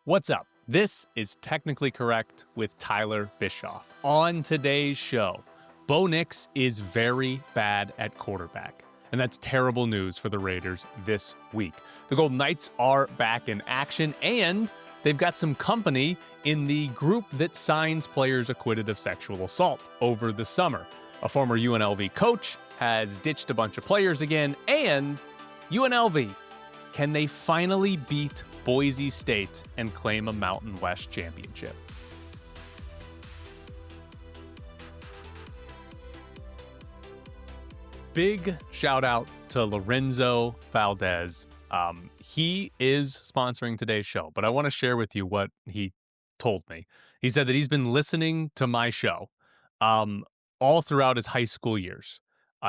What's up? This is Technically Correct with Tyler Bischoff. On today's show, Bo Nix is very bad at quarterback, and that's terrible news for the Raiders this week. The Golden Knights are back in action, and they've got some company in the group that signs players acquitted of sexual assault over the summer. A former UNLV coach has ditched a bunch of players again, and UNLV, can they finally beat Boise State and claim a Mountain West championship? Big shout out to Lorenzo Valdez. He is sponsoring today's show, but I want to share with you what he told me. He said that he's been listening to my show all throughout his high school years.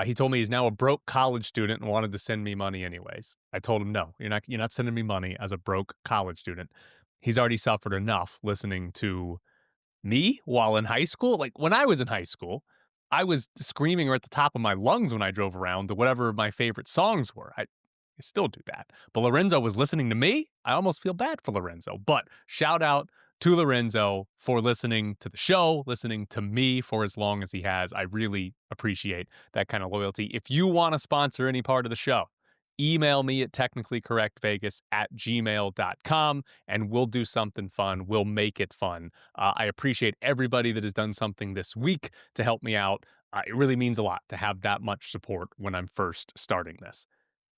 He told me he's now a broke college student and wanted to send me money anyways. I told him, no, you're not sending me money as a broke college student. He's already suffered enough listening to me while in high school. Like when I was in high school, I was screaming at the top of my lungs when I drove around to whatever my favorite songs were. I still do that. But Lorenzo was listening to me. I almost feel bad for Lorenzo. But shout out to Lorenzo for listening to the show, listening to me for as long as he has. I really appreciate that kind of loyalty. If you want to sponsor any part of the show, email me at technicallycorrectvegas@gmail.com and we'll do something fun. We'll make it fun. I appreciate everybody that has done something this week to help me out. It really means a lot to have that much support when I'm first starting this.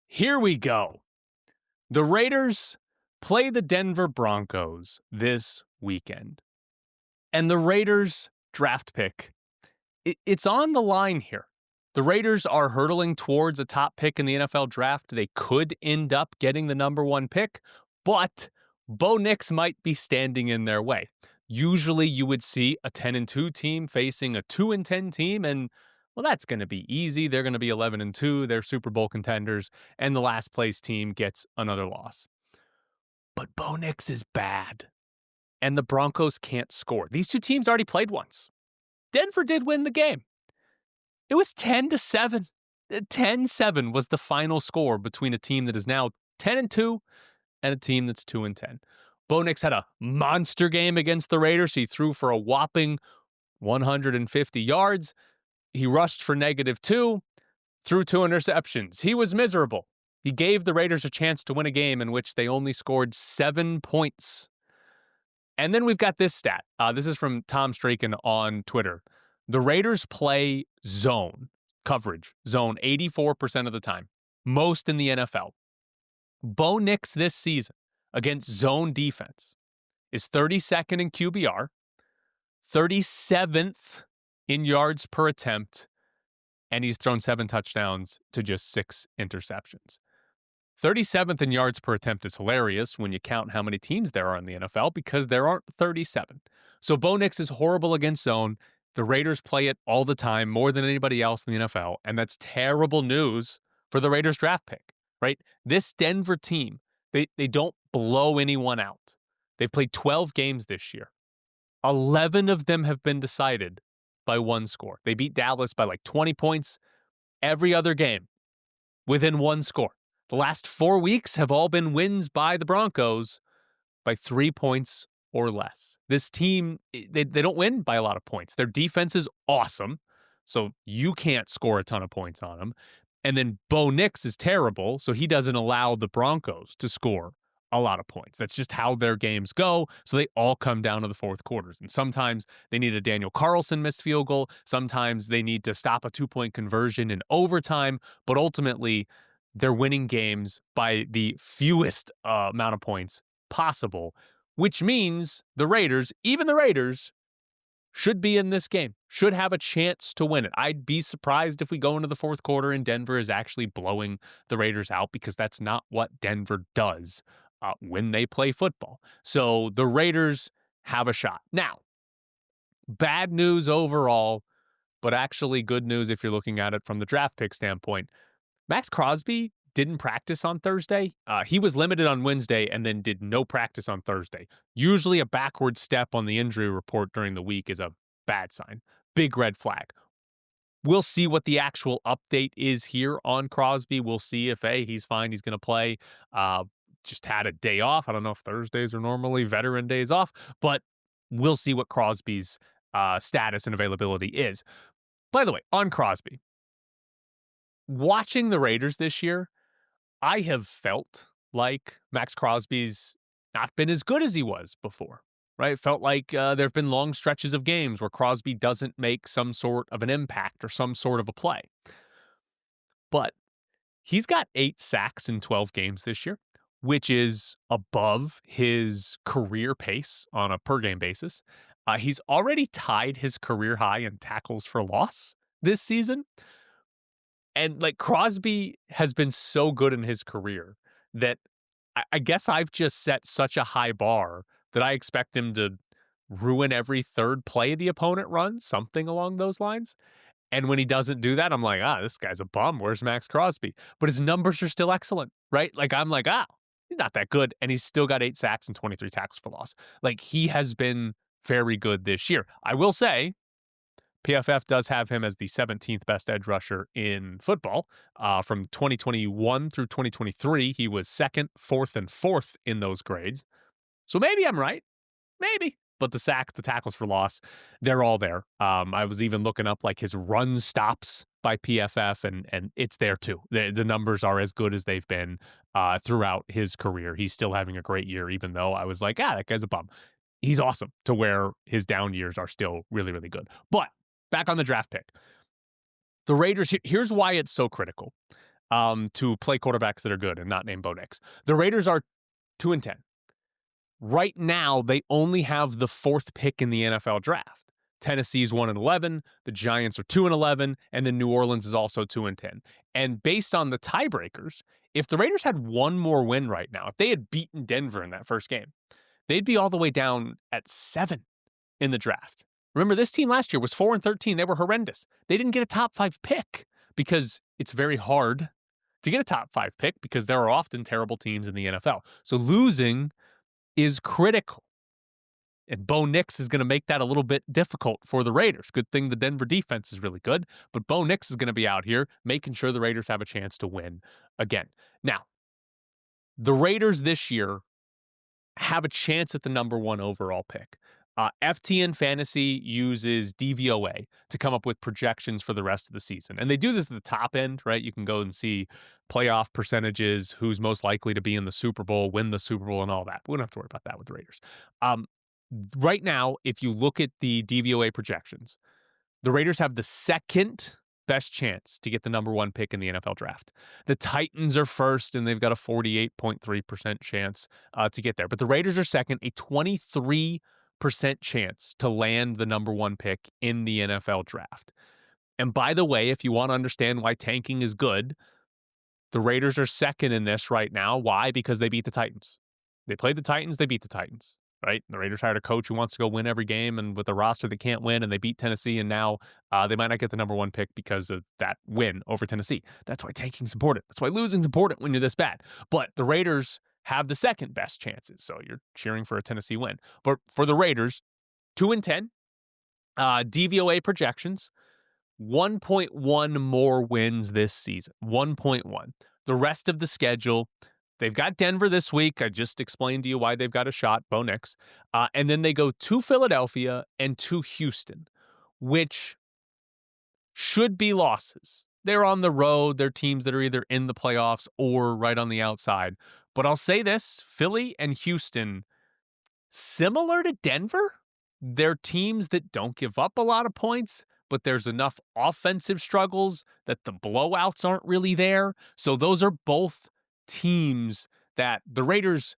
Here we go. The Raiders play the Denver Broncos this weekend. And the Raiders draft pick, it's on the line here. The Raiders are hurtling towards a top pick in the NFL draft. They could end up getting the number one pick, but Bo Nix might be standing in their way. Usually you would see a 10-2 team facing a 2-10 team, and well, that's going to be easy. They're going to be 11-2. They're Super Bowl contenders, and the last place team gets another loss. But Bo Nix is bad, and the Broncos can't score. These two teams already played once. Denver did win the game. It was 10-7. 10-7 was the final score between a team that is now 10-2 and a team that's 2-10. Bo Nix had a monster game against the Raiders. He threw for a whopping 150 yards. He rushed for -2, threw 2 interceptions. He was miserable. He gave the Raiders a chance to win a game in which they only scored 7 points. And then we've got this stat. This is from Tom Straken on Twitter. The Raiders play zone coverage, zone 84% of the time, most in the NFL. Bo Nix this season against zone defense is 32nd in QBR, 37th in yards per attempt, and he's thrown 7 touchdowns to just 6 interceptions. 37th in yards per attempt is hilarious when you count how many teams there are in the NFL because there aren't 37. So Bo Nix is horrible against zone. The Raiders play it all the time, more than anybody else in the NFL, and that's terrible news for the Raiders draft pick, right? This Denver team, they don't blow anyone out. They've played 12 games this year. 11 of them have been decided by 1 score. They beat Dallas by like 20 points every other game within 1 score. The last 4 weeks have all been wins by the Broncos by 3 points or less. This team, they don't win by a lot of points. Their defense is awesome, so you can't score a ton of points on them. And then Bo Nix is terrible, so he doesn't allow the Broncos to score a lot of points. That's just how their games go, so they all come down to the fourth quarters. And sometimes they need a Daniel Carlson missed field goal. Sometimes they need to stop a 2-point conversion in overtime, but ultimately they're winning games by the fewest amount of points possible, which means the Raiders, even the Raiders, should be in this game, should have a chance to win it. I'd be surprised if we go into the fourth quarter and Denver is actually blowing the Raiders out because that's not what Denver does when they play football. So the Raiders have a shot. Now, bad news overall, but actually good news if you're looking at it from the draft pick standpoint. Max Crosby didn't practice on Thursday. He was limited on Wednesday and then did no practice on Thursday. Usually a backward step on the injury report during the week is a bad sign. Big red flag. We'll see what the actual update is here on Crosby. We'll see if, hey, he's fine, he's going to play. just had a day off. I don't know if Thursdays are normally veteran days off, but we'll see what Crosby's status and availability is. By the way, on Crosby, watching the Raiders this year, I have felt like Max Crosby's not been as good as he was before, right? Felt like there have been long stretches of games where Crosby doesn't make some sort of an impact or some sort of a play. But he's got 8 sacks in 12 games this year, which is above his career pace on a per-game basis. He's already tied his career high in tackles for loss this season. And like Crosby has been so good in his career that I guess I've just set such a high bar that I expect him to ruin every third play the opponent runs, something along those lines. And when he doesn't do that, I'm like, this guy's a bum. Where's Max Crosby? But his numbers are still excellent, right? Like, I'm like, he's not that good. And he's still got 8 sacks and 23 tackles for loss. Like, he has been very good this year. I will say, PFF does have him as the 17th best edge rusher in football. From 2021 through 2023, he was 2nd, 4th, and 4th in those grades. So maybe I'm right. Maybe. But the sacks, the tackles for loss, they're all there. I was even looking up like his run stops by PFF, and it's there too. The numbers are as good as they've been throughout his career. He's still having a great year, even though I was like, that guy's a bum. He's awesome to where his down years are still really, really good. But back on the draft pick. The Raiders, here's why it's so critical to play quarterbacks that are good and not named Bo Nix. The Raiders are 2-10. Right now, they only have the 4th pick in the NFL draft. Tennessee's 1-11, the Giants are 2-11, and then New Orleans is also 2-10. And based on the tiebreakers, if the Raiders had one more win right now, if they had beaten Denver in that first game, they'd be all the way down at 7 in the draft. Remember, this team last year was 4-13. They were horrendous. They didn't get a top 5 pick because it's very hard to get a top 5 pick because there are often terrible teams in the NFL. So losing is critical. And Bo Nix is going to make that a little bit difficult for the Raiders. Good thing the Denver defense is really good, but Bo Nix is going to be out here making sure the Raiders have a chance to win again. Now, the Raiders this year have a chance at the number 1 overall pick. FTN Fantasy uses DVOA to come up with projections for the rest of the season. And they do this at the top end, right? You can go and see playoff percentages, who's most likely to be in the Super Bowl, win the Super Bowl, and all that. We don't have to worry about that with the Raiders. Right now, if you look at the DVOA projections, the Raiders have the 2nd best chance to get the number 1 pick in the NFL draft. The Titans are 1st, and they've got a 48.3% chance to get there. But the Raiders are 2nd, a 23% chance to land the number 1 pick in the NFL draft. And by the way, if you want to understand why tanking is good, the Raiders are 2nd in this right now. Why? Because they beat the Titans. They played the Titans, they beat the Titans, right? The Raiders hired a coach who wants to go win every game, and with a roster that can't win, and they beat Tennessee, and now they might not get the number 1 pick because of that win over Tennessee. That's why tanking's important. That's why losing's important when you're this bad. But the Raiders have the 2nd best chances. So you're cheering for a Tennessee win. But for the Raiders, 2-10, DVOA projections, 1.1 more wins this season. 1.1. The rest of the schedule, they've got Denver this week. I just explained to you why they've got a shot, Bo Nix. And then they go to Philadelphia and to Houston, which should be losses. They're on the road. They're teams that are either in the playoffs or right on the outside. But I'll say this, Philly and Houston, similar to Denver, they're teams that don't give up a lot of points, but there's enough offensive struggles that the blowouts aren't really there. So those are both teams that the Raiders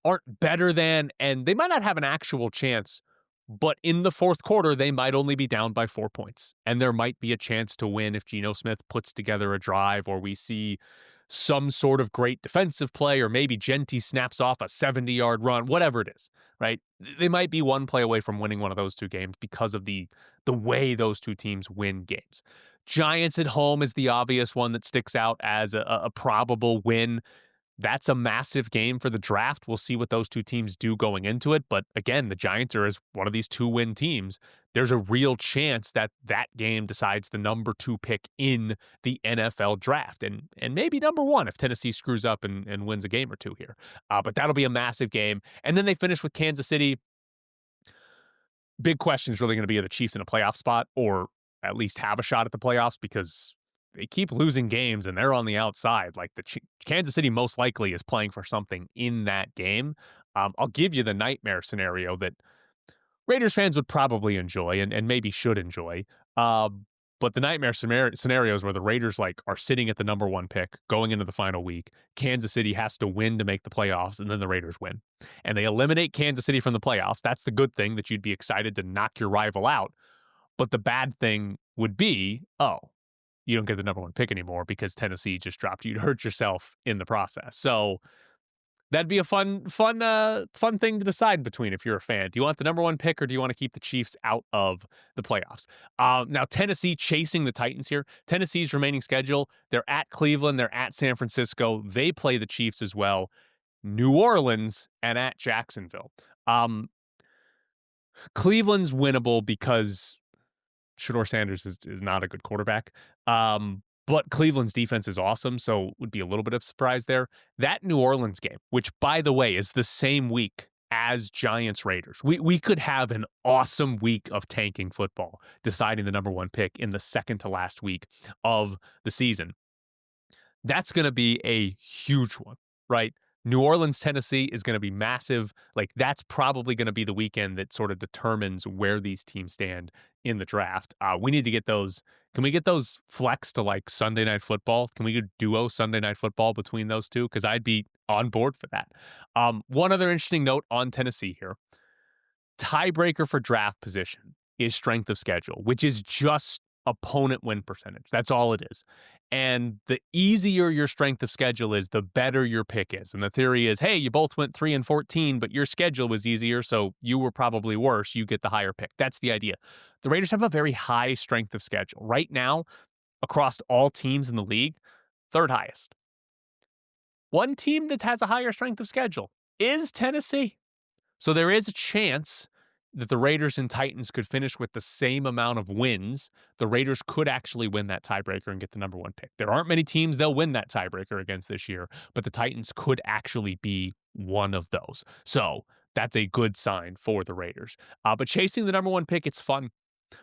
aren't better than, and they might not have an actual chance, but in the fourth quarter, they might only be down by 4 points. And there might be a chance to win if Geno Smith puts together a drive, or we see some sort of great defensive play, or maybe Genty snaps off a 70-yard run, whatever it is, right? They might be one play away from winning one of those two games because of the way those two teams win games. Giants at home is the obvious one that sticks out as a probable win. That's a massive game for the draft. We'll see what those two teams do going into it. But again, the Giants are as one of these 2-win teams. There's a real chance that that game decides the number 2 pick in the NFL draft, and maybe number 1 if Tennessee screws up and wins a game or two here. But that'll be a massive game. And then they finish with Kansas City. Big question is really going to be, are the Chiefs in a playoff spot or at least have a shot at the playoffs, because they keep losing games and they're on the outside. Like Kansas City most likely is playing for something in that game. I'll give you the nightmare scenario that Raiders fans would probably enjoy and maybe should enjoy. But the nightmare scenarios where the Raiders are sitting at the number 1 pick going into the final week. Kansas City has to win to make the playoffs, and then the Raiders win. And they eliminate Kansas City from the playoffs. That's the good thing, that you'd be excited to knock your rival out. But the bad thing would be, you don't get the number 1 pick anymore because Tennessee just dropped you to hurt yourself in the process. So that'd be a fun thing to decide between if you're a fan. Do you want the number 1 pick or do you want to keep the Chiefs out of the playoffs? Now, Tennessee chasing the Titans here. Tennessee's remaining schedule, they're at Cleveland, they're at San Francisco. They play the Chiefs as well. New Orleans and at Jacksonville. Cleveland's winnable because Shedeur Sanders is not a good quarterback. But Cleveland's defense is awesome, so would be a little bit of surprise there. That New Orleans game, which, by the way, is the same week as Giants-Raiders. We could have an awesome week of tanking football, deciding the number 1 pick in the second to last week of the season. That's going to be a huge one, right? New Orleans, Tennessee is going to be massive. That's probably going to be the weekend that sort of determines where these teams stand in the draft. We need to get those. Can we get those flexed to Sunday Night Football? Can we do duo Sunday Night Football between those two? Because I'd be on board for that. One other interesting note on Tennessee here. Tiebreaker for draft position is strength of schedule, which is just opponent win percentage. That's all it is. And the easier your strength of schedule is, the better your pick is. And the theory is, hey, you both went 3-14, but your schedule was easier, so you were probably worse. You get the higher pick. That's the idea. The Raiders have a very high strength of schedule. Right now, across all teams in the league, 3rd highest. One team that has a higher strength of schedule is Tennessee. So there is a chance that the Raiders and Titans could finish with the same amount of wins. The Raiders could actually win that tiebreaker and get the number 1 pick. There aren't many teams they'll win that tiebreaker against this year, but the Titans could actually be one of those. So that's a good sign for the Raiders. But chasing the number 1 pick, it's fun.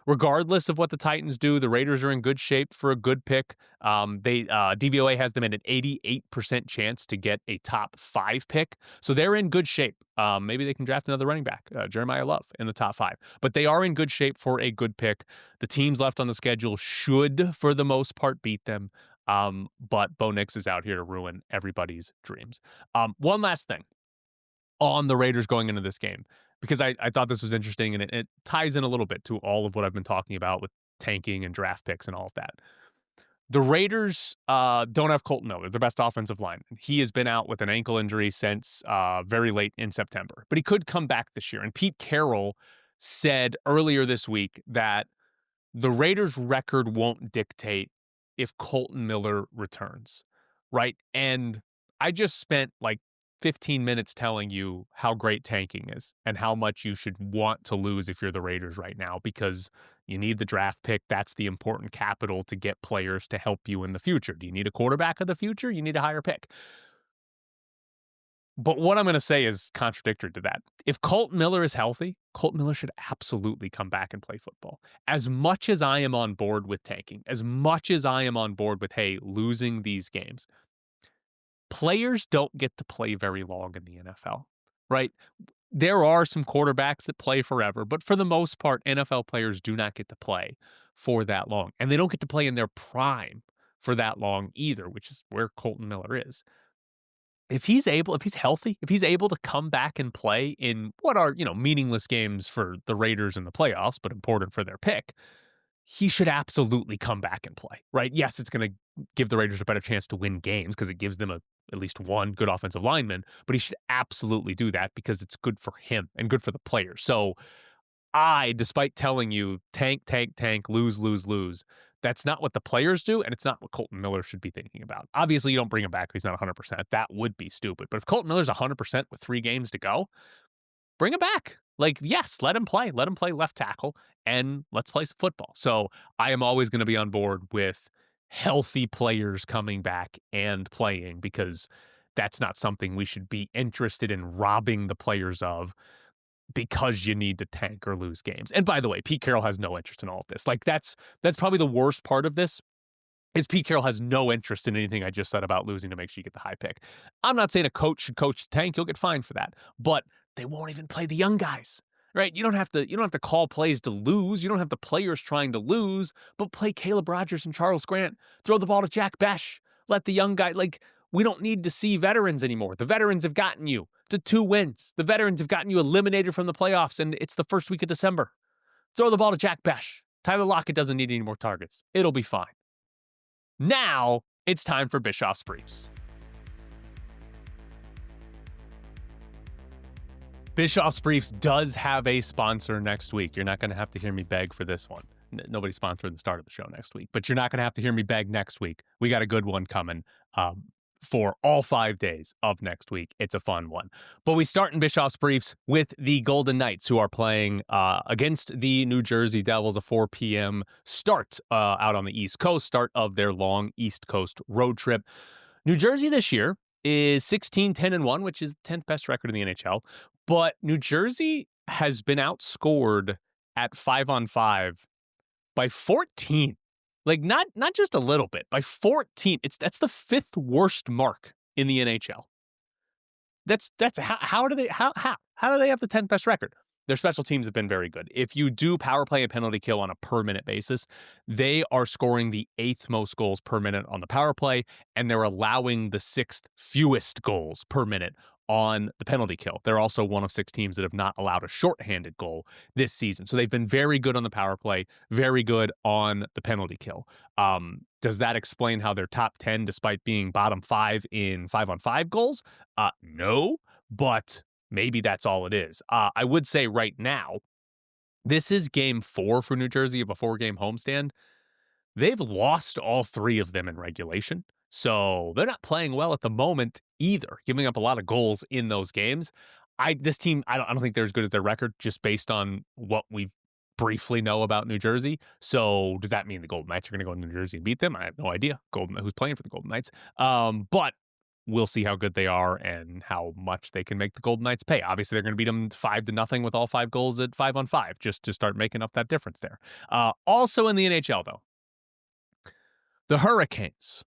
Regardless of what the Titans do, the Raiders are in good shape for a good pick. DVOA has them at an 88% chance to get a top 5 pick. So they're in good shape. Maybe they can draft another running back, Jeremiah Love, in the top 5. But they are in good shape for a good pick. The teams left on the schedule should, for the most part, beat them. But Bo Nix is out here to ruin everybody's dreams. One last thing on the Raiders going into this game, because I thought this was interesting, and it ties in a little bit to all of what I've been talking about with tanking and draft picks and all of that. The Raiders don't have Colton Miller, their best offensive lineman. He has been out with an ankle injury since very late in September, but he could come back this year. And Pete Carroll said earlier this week that the Raiders' record won't dictate if Colton Miller returns, right? And I just spent 15 minutes telling you how great tanking is and how much you should want to lose if you're the Raiders right now, because you need the draft pick. That's the important capital to get players to help you in the future. Do you need a quarterback of the future? You need a higher pick. But what I'm going to say is contradictory to that. If Colton Miller is healthy, Colton Miller should absolutely come back and play football. As much as I am on board with tanking, as much as I am on board with, hey, losing these games, players don't get to play very long in the NFL, right? There are some quarterbacks that play forever, but for the most part, NFL players do not get to play for that long. And they don't get to play in their prime for that long either, which is where Colton Miller is. If he's healthy, if he's able to come back and play in what are, meaningless games for the Raiders in the playoffs, but important for their pick, he should absolutely come back and play, right? Yes, it's going to give the Raiders a better chance to win games because it gives them at least one good offensive lineman, but he should absolutely do that because it's good for him and good for the players. So despite telling you tank, lose, That's not what the players do, and it's not what Colton Miller should be thinking about. Obviously, you don't bring him back if he's not 100%. That would be stupid. But if Colton Miller's 100% with 3 games to go, bring him back. Like, yes, let him play. Let him play left tackle, and let's play some football. So I am always going to be on board with healthy players coming back and playing, because that's not something we should be interested in robbing the players of because you need to tank or lose games. And by the way, Pete Carroll has no interest in all of this. Like, that's probably the worst part of this, is Pete Carroll has no interest in anything I just said about losing to make sure you get the high pick. I'm not saying a coach should coach the tank. You'll get fined for that. But they won't even play the young guys, right? You don't have to call plays to lose. You don't have the players trying to lose, but play Caleb Rogers and Charles Grant. Throw the ball to Jack Besh. Let the young guy, like, we don't need to see veterans anymore. The veterans have gotten you to 2 wins. The veterans have gotten you eliminated from the playoffs, and it's the first week of December. Throw the ball to Jack Besh. Tyler Lockett doesn't need any more targets. It'll be fine. Now it's time for Bischoff's Briefs. Bischoff's Briefs does have a sponsor next week. You're not going to have to hear me beg for this one. Nobody's sponsoring the start of the show next week, but you're not going to have to hear me beg next week. We got a good one coming for all 5 days of next week. It's a fun one. But we start in Bischoff's Briefs with the Golden Knights, who are playing against the New Jersey Devils, a 4 p.m. start out on the East Coast, start of their long East Coast road trip. New Jersey this year is 16-10-1, which is the 10th best record in the NHL. But New Jersey has been outscored at 5-on-5 by 14. Like, not just a little bit, by 14. That's the 5th worst mark in the NHL. That's how do they have the 10th best record? Their special teams have been very good. If you do power play and penalty kill on a per minute basis, they are scoring the 8th most goals per minute on the power play, and they're allowing the 6th fewest goals per minute on the penalty kill. They're also one of 6 teams that have not allowed a shorthanded goal this season. So they've been very good on the power play, very good on the penalty kill. Does that explain how they're top 10 despite being bottom 5 in 5-on-5 goals? No, but maybe that's all it is. I would say right now, this is game 4 for New Jersey of a 4-game homestand. They've lost all 3 of them in regulation. So they're not playing well at the moment either, giving up a lot of goals in those games. This team, I don't think they're as good as their record just based on what we briefly know about New Jersey. So does that mean the Golden Knights are going to go to New Jersey and beat them? I have no idea who's playing for the Golden Knights. But we'll see how good they are and how much they can make the Golden Knights pay. Obviously, they're going to beat them 5-0 with all 5 goals at 5-on-5 just to start making up that difference there. Also in the NHL, though, the Hurricanes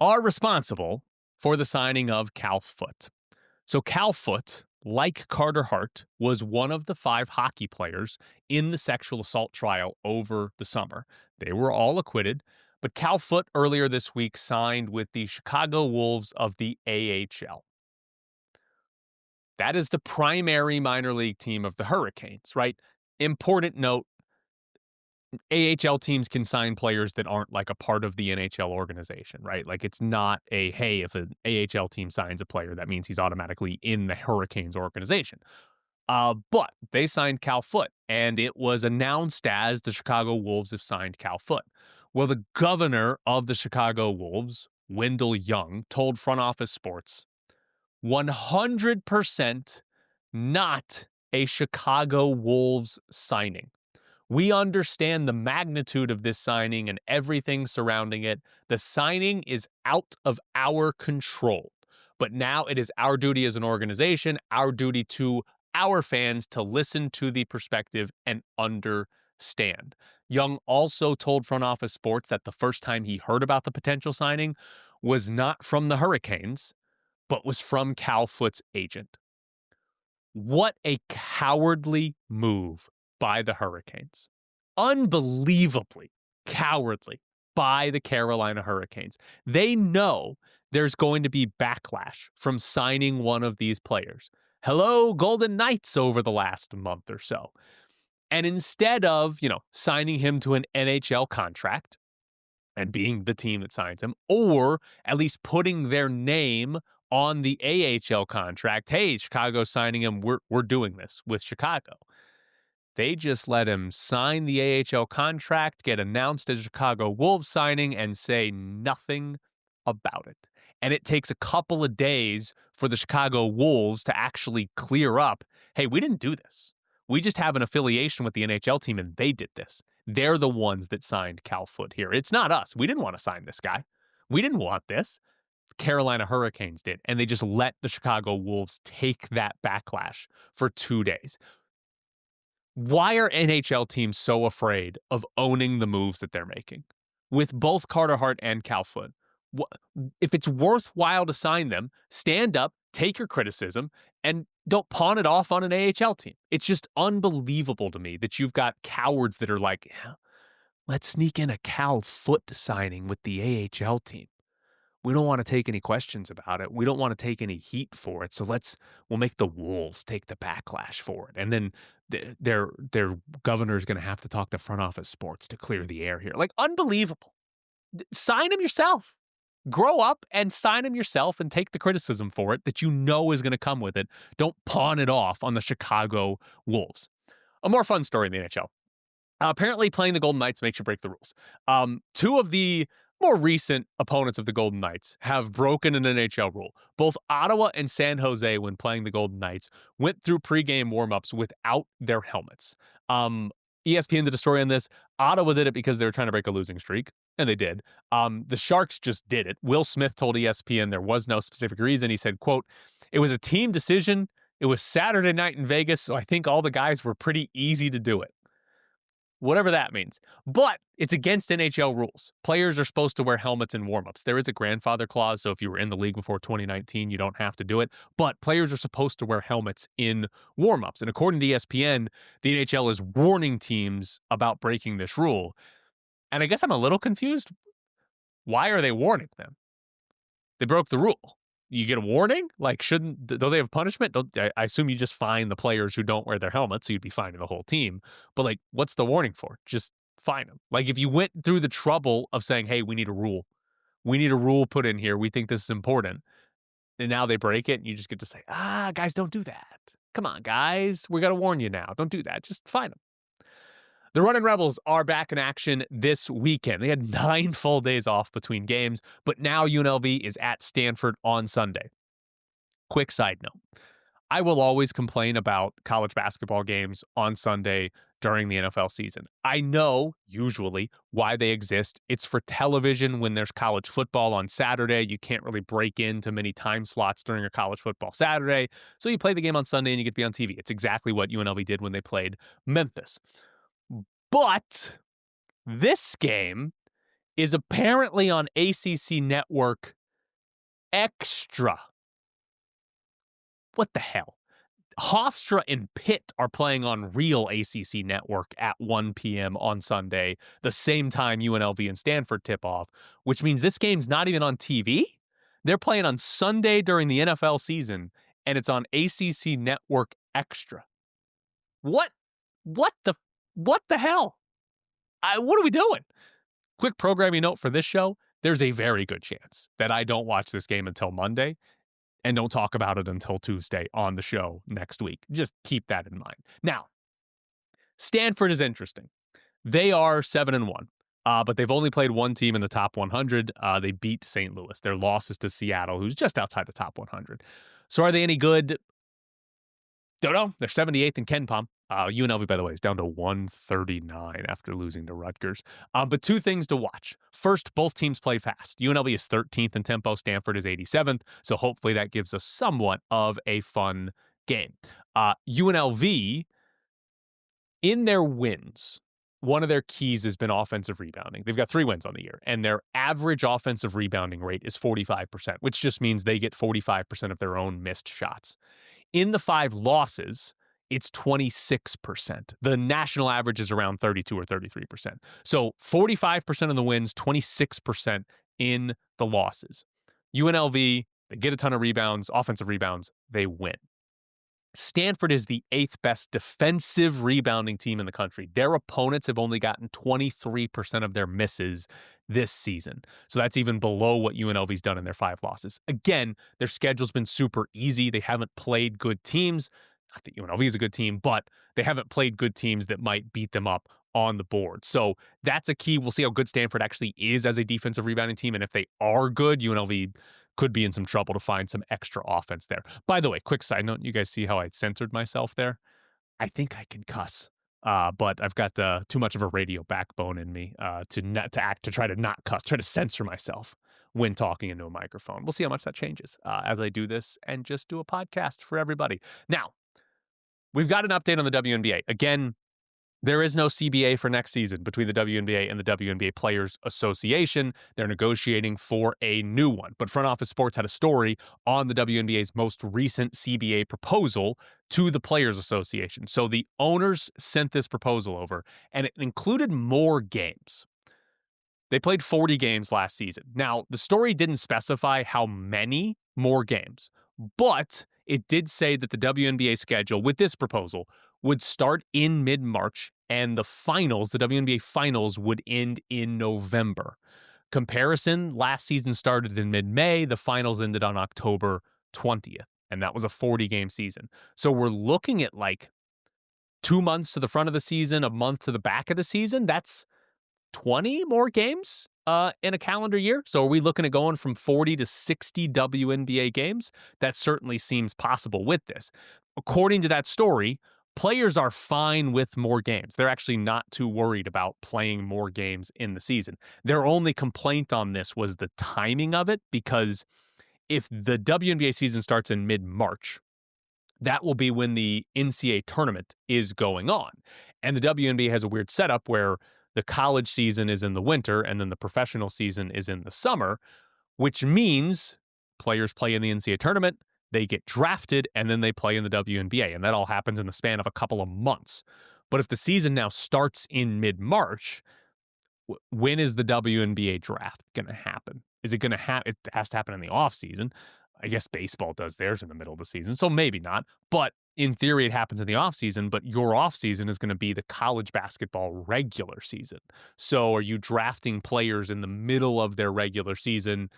are responsible for the signing of Cal Foote. So Cal Foote, like Carter Hart, was one of the 5 hockey players in the sexual assault trial over the summer. They were all acquitted, but Cal Foote earlier this week signed with the Chicago Wolves of the AHL. That is the primary minor league team of the Hurricanes, right? Important note, AHL teams can sign players that aren't like a part of the NHL organization, right? Like, it's not hey, if an AHL team signs a player, that means he's automatically in the Hurricanes organization. But they signed Cal Foote, and it was announced as the Chicago Wolves have signed Cal Foote. Well, the governor of the Chicago Wolves, Wendell Young, told Front Office Sports, 100% not a Chicago Wolves signing. We understand the magnitude of this signing and everything surrounding it. The signing is out of our control. But now it is our duty as an organization, our duty to our fans to listen to the perspective and understand. Young also told Front Office Sports that the first time he heard about the potential signing was not from the Hurricanes, but was from Cal Foote's agent. What a cowardly move by the Hurricanes. Unbelievably cowardly by the Carolina Hurricanes. They know there's going to be backlash from signing one of these players. Hello, Golden Knights over the last month or so. And instead of, signing him to an NHL contract and being the team that signs him, or at least putting their name on the AHL contract, hey, Chicago's signing him, we're doing this with Chicago. They just let him sign the AHL contract, get announced as a Chicago Wolves signing, and say nothing about it. And it takes a couple of days for the Chicago Wolves to actually clear up, hey, we didn't do this. We just have an affiliation with the NHL team, and they did this. They're the ones that signed Cal Foote here. It's not us. We didn't want to sign this guy. We didn't want this. Carolina Hurricanes did, and they just let the Chicago Wolves take that backlash for 2 days. Why are NHL teams so afraid of owning the moves that they're making? With both Carter Hart and Cal Foote, if it's worthwhile to sign them, stand up, take your criticism, and don't pawn it off on an AHL team. It's just unbelievable to me that you've got cowards that are like, yeah, let's sneak in a Cal Foote signing with the AHL team. We don't want to take any questions about it. We don't want to take any heat for it. So we'll make the Wolves take the backlash for it. And then their governor is going to have to talk to front office sports to clear the air here. Like, unbelievable. Sign him yourself. Grow up and sign him yourself and take the criticism for it that you know is going to come with it. Don't pawn it off on the Chicago Wolves. A more fun story in the NHL. Apparently, playing the Golden Knights makes you break the rules. Two of the more recent opponents of the Golden Knights have broken an NHL rule. Both Ottawa and San Jose, when playing the Golden Knights, went through pregame warmups without their helmets. ESPN did a story on this. Ottawa did it because they were trying to break a losing streak, and they did. The Sharks just did it. Will Smith told ESPN there was no specific reason. He said, quote, "It was a team decision. It was Saturday night in Vegas, so I think all the guys were pretty easy to do it." Whatever that means. But it's against NHL rules. Players are supposed to wear helmets in warmups. There is a grandfather clause, so if you were in the league before 2019, you don't have to do it. But players are supposed to wear helmets in warmups. And according to ESPN, the NHL is warning teams about breaking this rule. And I guess I'm a little confused. Why are they warning them? They broke the rule. You get a warning? Like, don't they have punishment? I assume you just fine the players who don't wear their helmets, so you'd be fining the whole team. But, like, what's the warning for? Just fine them. Like, if you went through the trouble of saying, hey, we need a rule. We need a rule put in here. We think this is important. And now they break it, and you just get to say, guys, don't do that. Come on, guys. We got to warn you now. Don't do that. Just fine them. The Runnin Rebels are back in action this weekend. They had 9 full days off between games, but now UNLV is at Stanford on Sunday. Quick side note. I will always complain about college basketball games on Sunday during the NFL season. I know, usually, why they exist. It's for television when there's college football on Saturday. You can't really break into many time slots during a college football Saturday, so you play the game on Sunday and you get to be on TV. It's exactly what UNLV did when they played Memphis. But this game is apparently on ACC Network Extra. What the hell? Hofstra and Pitt are playing on real ACC Network at 1 p.m. on Sunday, the same time UNLV and Stanford tip off, which means this game's not even on TV. They're playing on Sunday during the NFL season, and it's on ACC Network Extra. What the hell? What are we doing? Quick programming note for this show. There's a very good chance that I don't watch this game until Monday and don't talk about it until Tuesday on the show next week. Just keep that in mind. Now, Stanford is interesting. They are 7-1, but they've only played one team in the top 100. They beat St. Louis. Their loss is to Seattle, who's just outside the top 100. So are they any good? Don't know. They're 78th in KenPom. UNLV, by the way, is down to 139 after losing to Rutgers. But two things to watch. First, both teams play fast. UNLV is 13th in tempo. Stanford is 87th. So hopefully that gives us somewhat of a fun game. UNLV, in their wins, one of their keys has been offensive rebounding. They've got 3 wins on the year, and their average offensive rebounding rate is 45%, which just means they get 45% of their own missed shots. In the 5 losses, it's 26%. The national average is around 32 or 33%. So 45% of the wins, 26% in the losses. UNLV, they get a ton of rebounds, offensive rebounds, they win. Stanford is the 8th best defensive rebounding team in the country. Their opponents have only gotten 23% of their misses this season. So that's even below what UNLV's done in their 5 losses. Again, their schedule's been super easy. They haven't played good teams. not that UNLV is a good team, but they haven't played good teams that might beat them up on the board. So that's a key. We'll see how good Stanford actually is as a defensive rebounding team. And if they are good, UNLV could be in some trouble to find some extra offense there. By the way, quick side note, you guys see how I censored myself there? I think I can cuss. But I've got too much of a radio backbone in me to try to not cuss, try to censor myself when talking into a microphone. We'll see how much that changes as I do this and just do a podcast for everybody. Now, we've got an update on the WNBA. Again, there is no CBA for next season between the WNBA and the WNBA Players Association. They're negotiating for a new one. But Front Office Sports had a story on the WNBA's most recent CBA proposal to the Players Association. So the owners sent this proposal over, and it included more games. They played 40 games last season. Now, the story didn't specify how many more games, but it did say that the WNBA schedule with this proposal would start in mid-March, and the WNBA finals, would end in November. Comparison, last season started in mid-May. The finals ended on October 20th, and that was a 40-game season. So we're looking at like 2 months to the front of the season, a month to the back of the season. That's 20 more games in a calendar year. So are we looking at going from 40 to 60 WNBA games? That certainly seems possible with this. According to that story, players are fine with more games. They're actually not too worried about playing more games in the season. Their only complaint on this was the timing of it, because if the WNBA season starts in mid-March, that will be when the NCAA tournament is going on. And the WNBA has a weird setup where the college season is in the winter and then the professional season is in the summer, which means players play in the NCAA tournament, they get drafted, and then they play in the WNBA. And that all happens in the span of a couple of months. But if the season now starts in mid-March, when is the WNBA draft going to happen? Is it going to happen? It has to happen in the offseason. I guess baseball does theirs in the middle of the season, so maybe not. But in theory, it happens in the offseason, but your offseason is going to be the college basketball regular season. So are you drafting players in the middle of their regular season,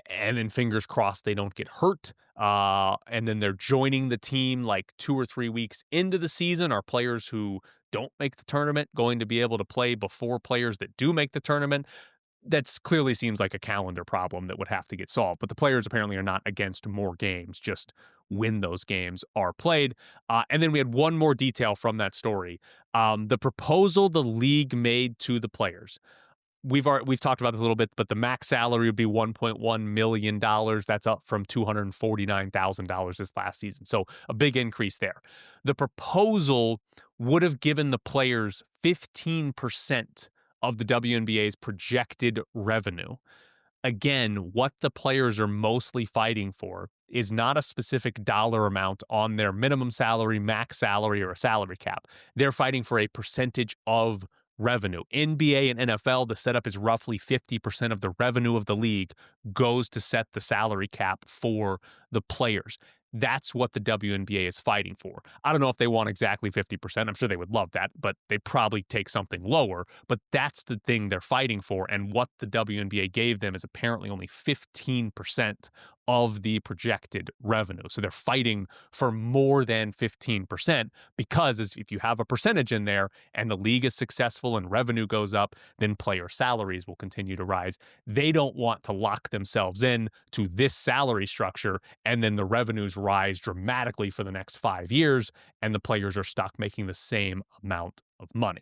and then fingers crossed they don't get hurt, and then they're joining the team like 2 or 3 weeks into the season? Are players who don't make the tournament going to be able to play before players that do make the tournament? That clearly seems like a calendar problem that would have to get solved. But the players apparently are not against more games, just when those games are played. And then we had one more detail from that story. The proposal the league made to the players. We've talked about this a little bit, but the max salary would be $1.1 million. That's up from $249,000 this last season. So a big increase there. The proposal would have given the players 15% of the WNBA's projected revenue. Again, what the players are mostly fighting for is not a specific dollar amount on their minimum salary, max salary, or a salary cap. They're fighting for a percentage of revenue. NBA and NFL, the setup is roughly 50% of the revenue of the league goes to set the salary cap for the players. That's what the WNBA is fighting for. I don't know if they want exactly 50%. I'm sure they would love that, but they probably take something lower. But that's the thing they're fighting for. And what the WNBA gave them is apparently only 15% of the projected revenue. So they're fighting for more than 15%, because if you have a percentage in there and the league is successful and revenue goes up, then player salaries will continue to rise. They don't want to lock themselves in to this salary structure and then the revenues rise dramatically for the next 5 years and the players are stuck making the same amount of money.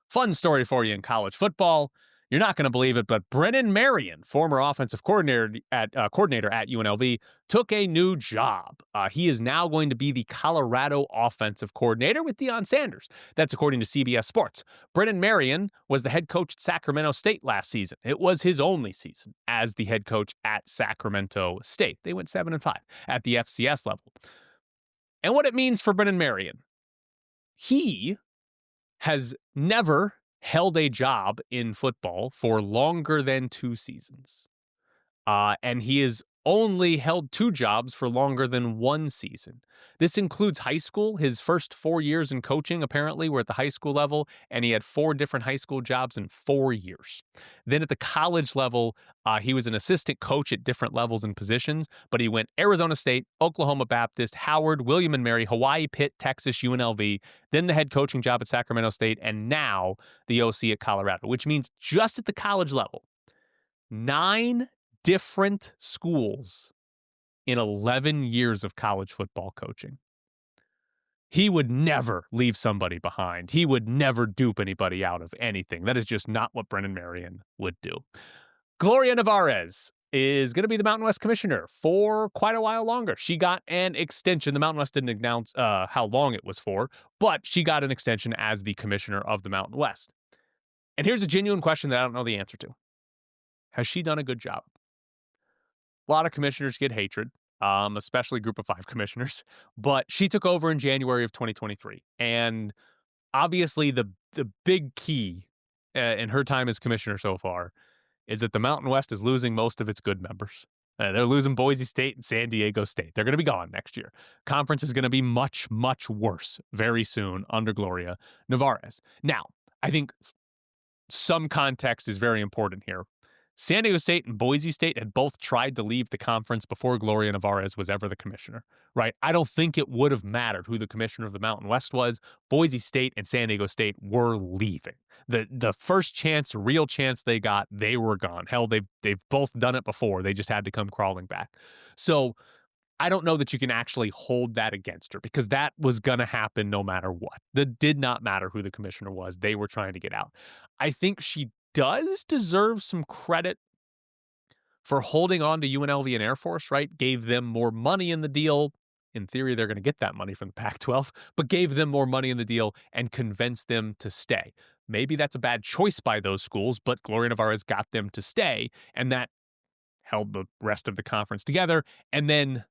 Fun story for you in college football. You're not going to believe it, but Brennan Marion, former offensive coordinator at UNLV, took a new job. He is now going to be the Colorado offensive coordinator with Deion Sanders. That's according to CBS Sports. Brennan Marion was the head coach at Sacramento State last season. It was his only season as the head coach at Sacramento State. They went 7-5 at the FCS level. And what it means for Brennan Marion, he has never held a job in football for longer than 2 seasons. And he is only held 2 jobs for longer than 1 season. This includes high school. His first 4 years in coaching apparently were at the high school level, and he had 4 different high school jobs in 4 years. Then at the college level, he was an assistant coach at different levels and positions, but he went Arizona State, Oklahoma Baptist, Howard, William and Mary, Hawaii, Pitt, Texas, UNLV, then the head coaching job at Sacramento State, and now the OC at Colorado, which means just at the college level, 9 different schools in 11 years of college football coaching. He would never leave somebody behind. He would never dupe anybody out of anything. That is just not what Brennan Marion would do. Gloria Nevarez is going to be the Mountain West commissioner for quite a while longer. She got an extension. The Mountain West didn't announce how long it was for, but she got an extension as the commissioner of the Mountain West. And here's a genuine question that I don't know the answer to. Has she done a good job? A lot of commissioners get hatred, especially Group of 5 commissioners. But she took over in January of 2023. And obviously the big key in her time as commissioner so far is that the Mountain West is losing most of its good members. They're losing Boise State and San Diego State. They're going to be gone next year. Conference is going to be much, much worse very soon under Gloria Nevarez. Now, I think some context is very important here. San Diego State and Boise State had both tried to leave the conference before Gloria Nevarez was ever the commissioner, right? I don't think it would have mattered who the commissioner of the Mountain West was. Boise State and San Diego State were leaving. The first chance, real chance they got, they were gone. Hell, they've both done it before. They just had to come crawling back. So I don't know that you can actually hold that against her because that was going to happen no matter what. That did not matter who the commissioner was. They were trying to get out. I think she does deserve some credit for holding on to UNLV and Air Force, right? Gave them more money in the deal. In theory, they're going to get that money from the Pac-12, but gave them more money in the deal and convinced them to stay. Maybe that's a bad choice by those schools, but Gloria Nevarez got them to stay, and that held the rest of the conference together. And then,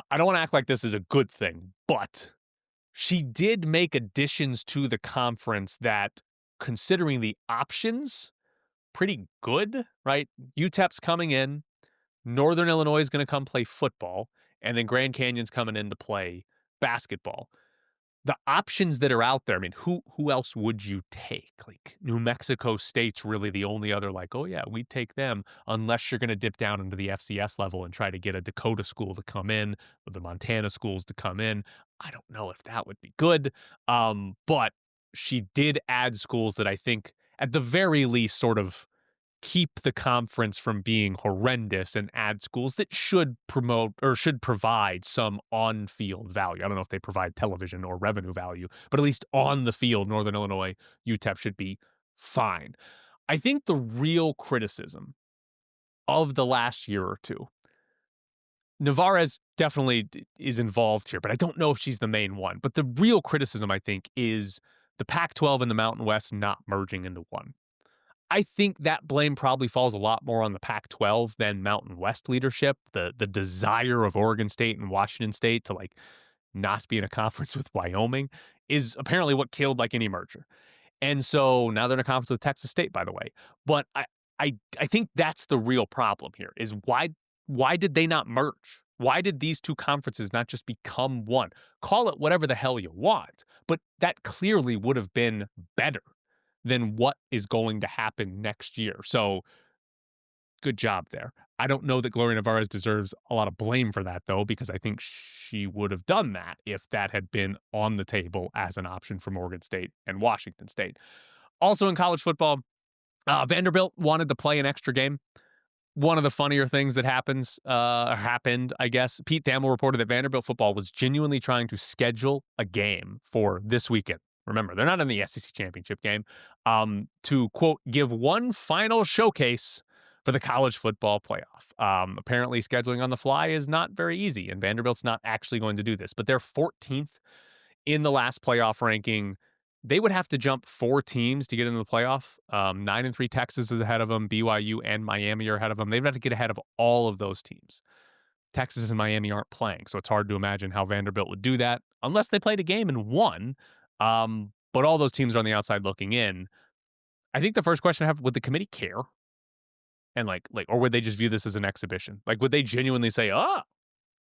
I don't want to act like this is a good thing, but she did make additions to the conference that, considering the options, pretty good, right? UTEP's coming in, Northern Illinois is going to come play football, and then Grand Canyon's coming in to play basketball. The options that are out there, I mean, who else would you take? Like, New Mexico State's really the only other, like, oh yeah, we'd take them, unless you're going to dip down into the FCS level and try to get a Dakota school to come in, or the Montana schools to come in. I don't know if that would be good, but she did add schools that I think, at the very least, sort of keep the conference from being horrendous and add schools that should promote or should provide some on-field value. I don't know if they provide television or revenue value, but at least on the field, Northern Illinois, UTEP should be fine. I think the real criticism of the last year or two, Nevarez definitely is involved here, but I don't know if she's the main one. But the real criticism, I think, is the Pac-12 and the Mountain West not merging into one. I think that blame probably falls a lot more on the Pac-12 than Mountain West leadership. The desire of Oregon State and Washington State to like not be in a conference with Wyoming is apparently what killed like any merger. And so now they're in a conference with Texas State, by the way. But I think that's the real problem here is why did they not merge? Why did these two conferences not just become one? Call it whatever the hell you want, but that clearly would have been better than what is going to happen next year. So good job there. I don't know that Gloria Nevarez deserves a lot of blame for that, though, because I think she would have done that if that had been on the table as an option from Oregon State and Washington State. Also in college football, Vanderbilt wanted to play an extra game. One of the funnier things that happened, I guess, Pete Thamel reported that Vanderbilt football was genuinely trying to schedule a game for this weekend. Remember, they're not in the SEC championship game, to, quote, give one final showcase for the college football playoff. Apparently, scheduling on the fly is not very easy, and Vanderbilt's not actually going to do this. But they're 14th in the last playoff ranking. They would have to jump 4 teams to get into the playoff. 9-3 Texas is ahead of them. BYU and Miami are ahead of them. They've got to get ahead of all of those teams. Texas and Miami aren't playing, so it's hard to imagine how Vanderbilt would do that unless they played a game and won. But all those teams are on the outside looking in. I think the first question I have, would the committee care? And or would they just view this as an exhibition? Like, would they genuinely say, oh,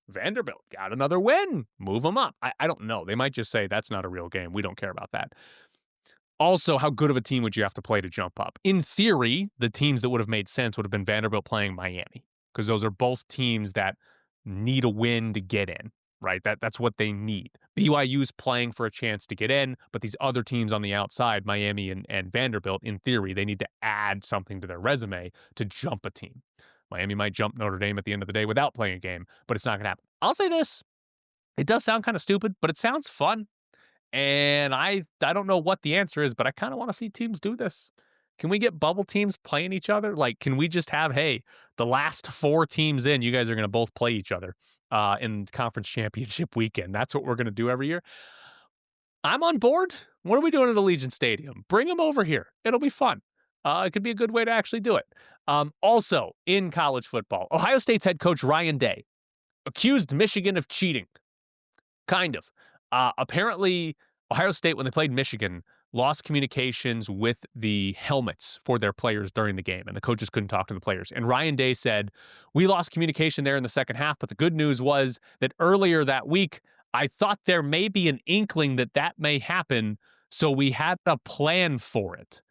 Vanderbilt got another win, move them up? I don't know. They might just say that's not a real game. We don't care about that. Also, how good of a team would you have to play to jump up? In theory, the teams that would have made sense would have been Vanderbilt playing Miami, because those are both teams that need a win to get in, right? That's what they need. BYU's playing for a chance to get in, but these other teams on the outside, Miami and Vanderbilt, in theory, they need to add something to their resume to jump a team. Miami might jump Notre Dame at the end of the day without playing a game, but it's not going to happen. I'll say this. It does sound kind of stupid, but it sounds fun. And I don't know what the answer is, but I kind of want to see teams do this. Can we get bubble teams playing each other? Like, can we just have, hey, the last 4 teams in, you guys are going to both play each other in conference championship weekend? That's what we're going to do every year. I'm on board. What are we doing at Allegiant Stadium? Bring them over here. It'll be fun. It could be a good way to actually do it. Also, in college football, Ohio State's head coach Ryan Day accused Michigan of cheating. Kind of. Apparently, Ohio State, when they played Michigan, lost communications with the helmets for their players during the game, and the coaches couldn't talk to the players. And Ryan Day said, we lost communication there in the second half, but the good news was that earlier that week, I thought there may be an inkling that may happen, so we had a plan for it.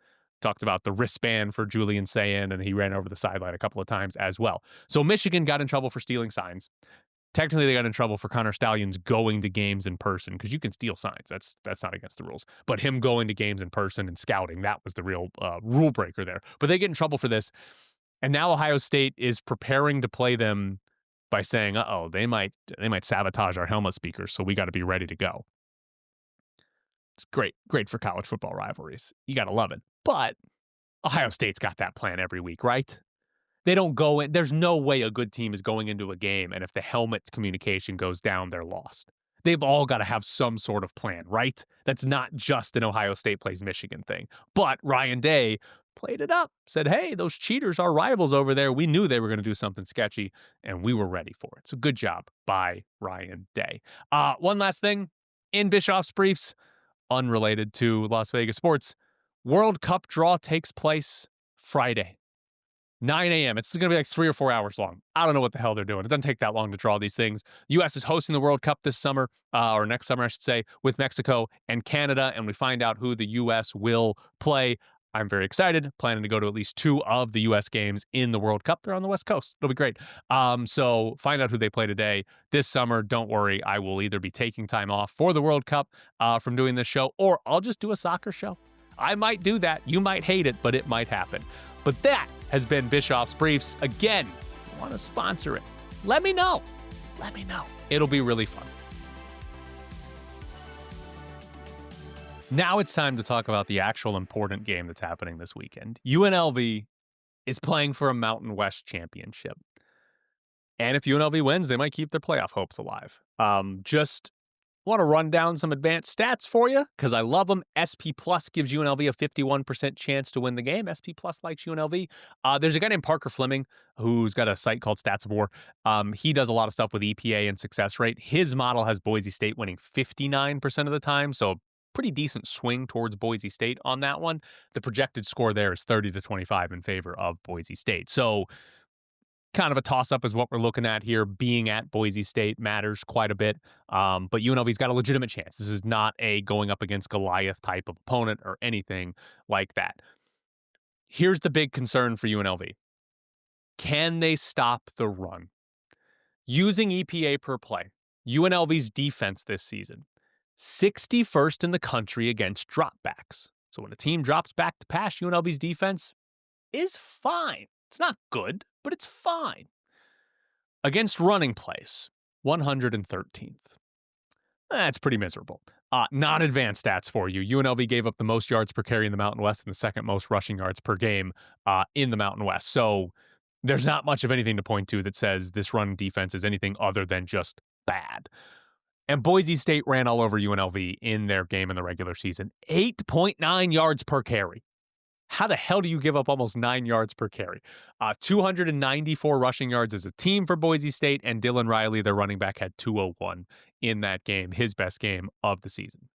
Talked about the wristband for Julian Sayin, and he ran over the sideline a couple of times as well. So Michigan got in trouble for stealing signs. Technically, they got in trouble for Connor Stallions going to games in person, because you can steal signs. That's not against the rules. But him going to games in person and scouting, that was the real rule breaker there. But they get in trouble for this. And now Ohio State is preparing to play them by saying, uh-oh, they might sabotage our helmet speakers, so we got to be ready to go. It's great for college football rivalries. You got to love it. But Ohio State's got that plan every week, right? They don't go in. There's no way a good team is going into a game, and if the helmet communication goes down, they're lost. They've all got to have some sort of plan, right? That's not just an Ohio State plays Michigan thing. But Ryan Day played it up, said, hey, those cheaters, our rivals over there, we knew they were going to do something sketchy, and we were ready for it. So good job by Ryan Day. One last thing. In Bischoff's briefs, unrelated to Las Vegas sports, World Cup draw takes place Friday. 9 a.m. It's going to be like 3 or 4 hours long. I don't know what the hell they're doing. It doesn't take that long to draw these things. U.S. is hosting the World Cup this summer, or next summer, I should say, with Mexico and Canada, and we find out who the U.S. will play. I'm very excited, planning to go to at least 2 of the U.S. games in the World Cup. They're on the West Coast. It'll be great. So find out who they play today. This summer, don't worry, I will either be taking time off for the World Cup from doing this show, or I'll just do a soccer show. I might do that. You might hate it, but it might happen. But that has been Bischoff's Briefs. Again, if you want to sponsor it, let me know. Let me know. It'll be really fun. Now it's time to talk about the actual important game that's happening this weekend. UNLV is playing for a Mountain West championship. And if UNLV wins, they might keep their playoff hopes alive. Just want to run down some advanced stats for you, because I love them. SP Plus gives UNLV a 51% chance to win the game. SP Plus likes UNLV. There's a guy named Parker Fleming who's got a site called Stats of War. He does a lot of stuff with EPA and success rate. His model has Boise State winning 59% of the time, so pretty decent swing towards Boise State on that one. The projected score there is 30-25 in favor of Boise State. So kind of a toss-up is what we're looking at here. Being at Boise State matters quite a bit, but UNLV's got a legitimate chance. This is not a going up against Goliath type of opponent or anything like that. Here's the big concern for UNLV. Can they stop the run? Using EPA per play, UNLV's defense this season, 61st in the country against dropbacks. So when a team drops back to pass, UNLV's defense is fine. It's not good, but it's fine. Against running plays, 113th. That's pretty miserable. Not advanced stats for you. UNLV gave up the most yards per carry in the Mountain West and the second most rushing yards per game in the Mountain West. So there's not much of anything to point to that says this run defense is anything other than just bad. And Boise State ran all over UNLV in their game in the regular season. 8.9 yards per carry. How the hell do you give up almost 9 yards per carry? 294 rushing yards as a team for Boise State, and Dylan Riley, their running back, had 201 in that game, his best game of the season.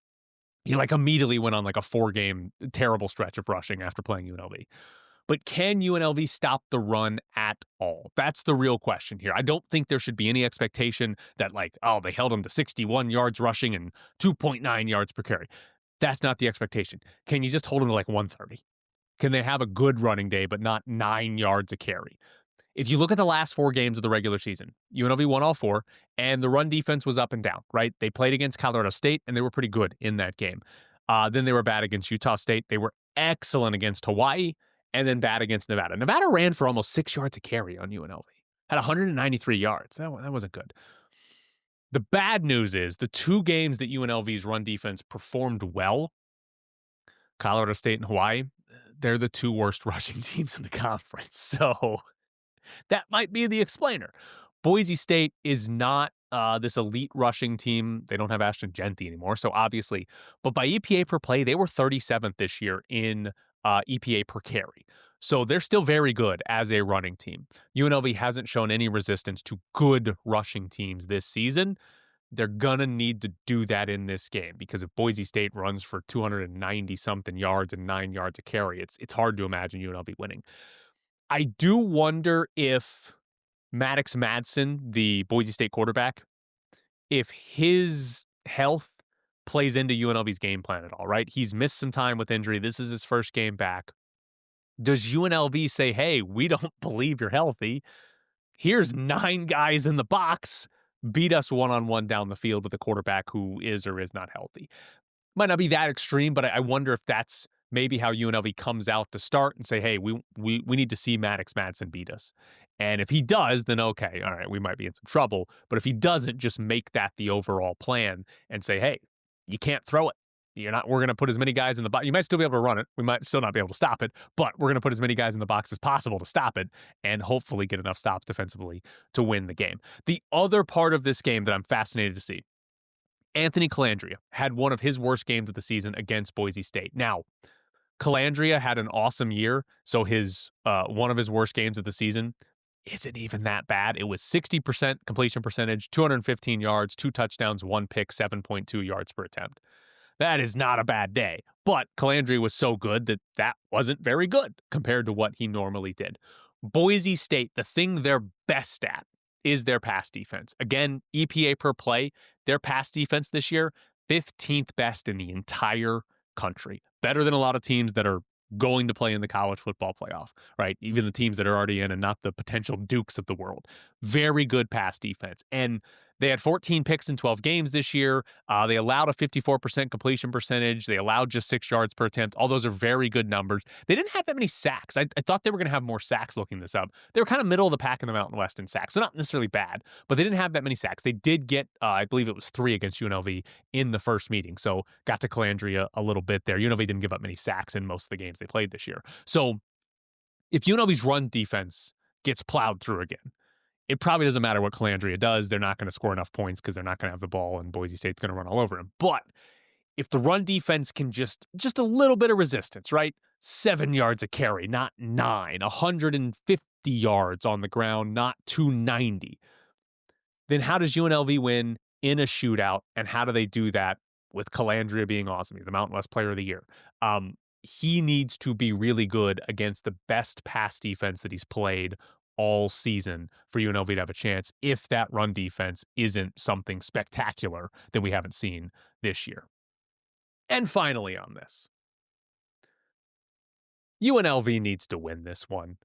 He immediately went on a 4-game terrible stretch of rushing after playing UNLV. But can UNLV stop the run at all? That's the real question here. I don't think there should be any expectation that, like, oh, they held them to 61 yards rushing and 2.9 yards per carry. That's not the expectation. Can you just hold them to like 130? Can they have a good running day, but not 9 yards a carry? If you look at the last 4 games of the regular season, UNLV won all 4, and the run defense was up and down, right? They played against Colorado State, and they were pretty good in that game. Then they were bad against Utah State. They were excellent against Hawaii, and then bad against Nevada. Nevada ran for almost 6 yards a carry on UNLV, had 193 yards. That wasn't good. The bad news is the 2 games that UNLV's run defense performed well, Colorado State and Hawaii, they're the 2 worst rushing teams in the conference. So that might be the explainer. Boise State is not this elite rushing team. They don't have Ashton Genty anymore, so obviously. But by EPA per play, they were 37th this year in EPA per carry. So they're still very good as a running team. UNLV hasn't shown any resistance to good rushing teams this season. They're going to need to do that in this game because if Boise State runs for 290-something yards and 9 yards a carry, it's hard to imagine UNLV winning. I do wonder if Maddox Madsen, the Boise State quarterback, if his health plays into UNLV's game plan at all, right? He's missed some time with injury. This is his first game back. Does UNLV say, hey, we don't believe you're healthy. Here's 9 guys in the box. Beat us one-on-one down the field with a quarterback who is or is not healthy. Might not be that extreme, but I wonder if that's maybe how UNLV comes out to start and say, hey, we need to see Maddox Madsen beat us. And if he does, then okay, all right, we might be in some trouble. But if he doesn't, just make that the overall plan and say, hey, you can't throw it. We're going to put as many guys in the box. You might still be able to run it. We might still not be able to stop it, but we're going to put as many guys in the box as possible to stop it and hopefully get enough stops defensively to win the game. The other part of this game that I'm fascinated to see, Anthony Calandria had one of his worst games of the season against Boise State. Now, Calandria had an awesome year, so his one of his worst games of the season isn't even that bad. It was 60% completion percentage, 215 yards, 2 touchdowns, 1 pick, 7.2 yards per attempt. That is not a bad day, but Calandria was so good that wasn't very good compared to what he normally did. Boise State, the thing they're best at is their pass defense. Again, EPA per play, their pass defense this year, 15th best in the entire country. Better than a lot of teams that are going to play in the college football playoff, right? Even the teams that are already in and not the potential Dukes of the world. Very good pass defense. And they had 14 picks in 12 games this year. They allowed a 54% completion percentage. They allowed just 6 yards per attempt. All those are very good numbers. They didn't have that many sacks. I thought they were going to have more sacks looking this up. They were kind of middle of the pack in the Mountain West in sacks. So not necessarily bad, but they didn't have that many sacks. They did get, I believe it was 3 against UNLV in the first meeting. So got to Calandria a little bit there. UNLV didn't give up many sacks in most of the games they played this year. So if UNLV's run defense gets plowed through again, it probably doesn't matter what Calandria does. They're not going to score enough points because they're not going to have the ball and Boise State's going to run all over him. But if the run defense can just a little bit of resistance, right? 7 yards a carry, not 9, 150 yards on the ground, not 290. Then how does UNLV win in a shootout? And how do they do that with Calandria being awesome? He's the Mountain West Player of the Year. He needs to be really good against the best pass defense that he's played all season for UNLV to have a chance if that run defense isn't something spectacular that we haven't seen this year. And finally on this, UNLV needs to win this one.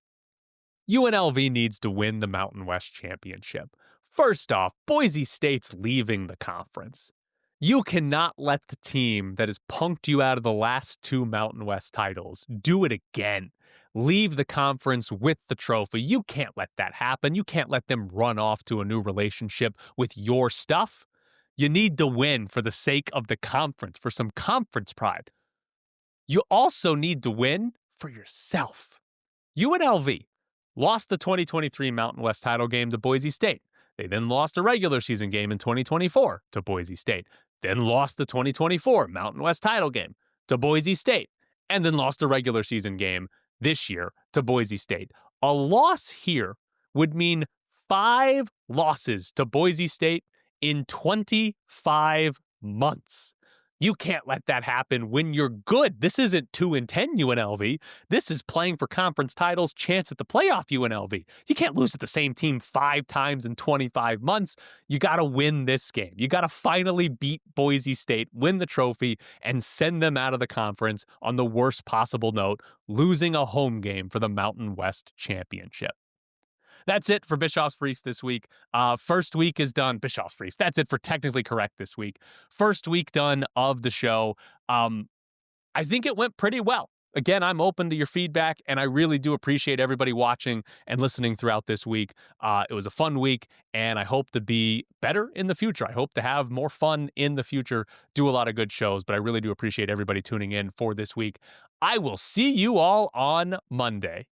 UNLV needs to win the Mountain West Championship. First off, Boise State's leaving the conference. You cannot let the team that has punked you out of the last 2 Mountain West titles do it again. Leave the conference with the trophy. You can't let that happen. You can't let them run off to a new relationship with your stuff. You need to win for the sake of the conference, for some conference pride. You also need to win for yourself. UNLV lost the 2023 Mountain West title game to Boise State. They then lost a regular season game in 2024 to Boise State. Then lost the 2024 Mountain West title game to Boise State. And then lost a regular season game this year to Boise State. A loss here would mean 5 losses to Boise State in 25 months. You can't let that happen when you're good. This isn't 2-10 UNLV. This is playing for conference titles, chance at the playoff UNLV. You can't lose to the same team 5 times in 25 months. You got to win this game. You got to finally beat Boise State, win the trophy, and send them out of the conference on the worst possible note, losing a home game for the Mountain West Championship. That's it for Bischoff's Briefs this week. First week is done. Bischoff's Briefs. That's it for Technically Correct this week. First week done of the show. I think it went pretty well. Again, I'm open to your feedback, and I really do appreciate everybody watching and listening throughout this week. It was a fun week, and I hope to be better in the future. I hope to have more fun in the future, do a lot of good shows, but I really do appreciate everybody tuning in for this week. I will see you all on Monday.